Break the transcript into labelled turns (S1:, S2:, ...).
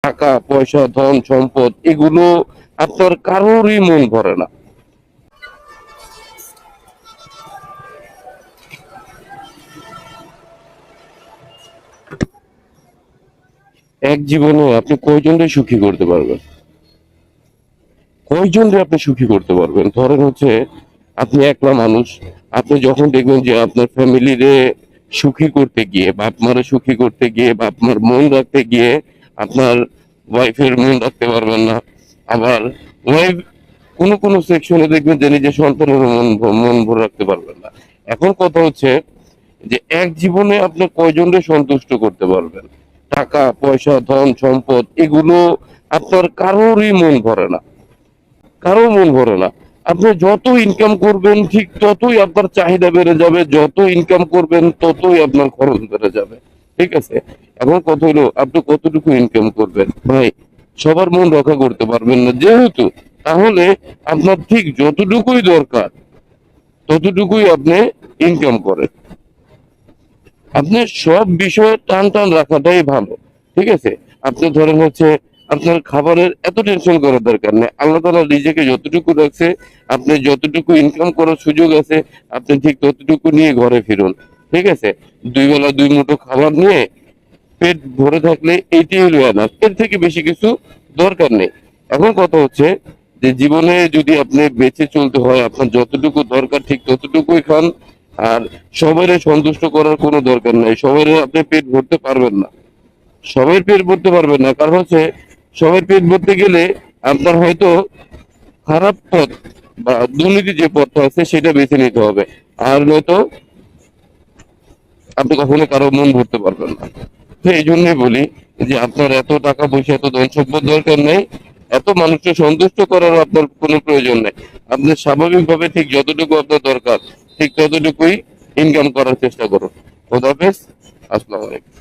S1: টাকা পয়সা ধন সম্পদ এগুলো আপনার কারোরই মন ভরে না। এক জীবনে আপনি কয়জনকে সুখী করতে পারবেন? কয়জনকে আপনি সুখী করতে পারবেন? ধরেন হচ্ছে আপনি একলা মানুষ, আপনি যখন দেখবেন যে আপনার ফ্যামিলিরে সুখী করতে গিয়ে, বাপ মারে সুখী করতে গিয়ে, বাপ মার মন রাখতে গিয়ে আপনার ওয়াইফের মন রাখতে পারবেন না। আবার ওয়াইফ কোন কোন সেকশনে দেখবেন যে নিজের সন্তানের মন ভরে রাখতে পারবেন না। এখন কথা হচ্ছে যে এক জীবনে আপনি কয়জনকে সন্তুষ্ট করতে পারবেন? টাকা পয়সা ধন সম্পদ এগুলো আপনার কারোরই মন ভরে না, কারো মন ভরে না। আপনি যত ইনকাম করবেন ঠিক ততই আপনার চাহিদা বেড়ে যাবে, যত ইনকাম করবেন ততই আপনার খরচ বেড়ে যাবে। ঠিক আছে, এখন কথা হলো আপনি কতটুকু ইনকাম করবেন ভাই, সবার মন রক্ষা করতে পারবেন না যেহেতু, তাহলে আপনার ঠিক যতটুকুই দরকার ততটুকুই আপনি ইনকাম করেন। আপনি সব বিষয়ে টান টান রাখাটাই ভালো। ঠিক আছে, আপনি ধরেন হচ্ছে আপনার খাবারের এত টেনশন করার দরকার নেই। আল্লাহ তাআলা রিজিকে যতটুকু রাখছে, আপনি যতটুকু ইনকাম করার সুযোগ আছে আপনি ঠিক ততটুকু নিয়ে ঘরে ফিরুন। ঠিক আছে, দুই বেলা দুই মুঠো খাবার নিয়ে পেট ভরে থাকলে এইটাই হলো এনাফ, এর থেকে বেশি কিছু দরকার নেই। এখন কথা হচ্ছে যে জীবনে যদি আপনি বেঁচে চলতে হয় আপনার যতটুকু দরকার ঠিক ততটুকুই খান। আর সবাইরে সন্তুষ্ট করার কোনো দরকার নাই, সবাইরে আপনি পেট ভরতে পারবেন না, সবাই পেট ভরতে পারবেন না। কারণ হচ্ছে সবাই পেট ভরতে গেলে আপনার হয়তো খারাপ পথ বা দুর্নীতি যে পথটা আছে সেটা বেছে নিতে হবে, আর নয়তো আপনি কখনো কারো মন ভরতে পারবেন না। তো এই জন্যই বলি যে আপনার এত টাকা পয়সা এত ধন সম্পদ দরকার নেই, এত মানুষকে সন্তুষ্ট করার আপনার কোনো প্রয়োজন নেই। আপনি স্বাভাবিকভাবে ঠিক যতটুকু আপনার দরকার ঠিক ততটুকুই ইনকাম করার চেষ্টা করুন। খোদা হাফেজ, আসসালামু আলাইকুম।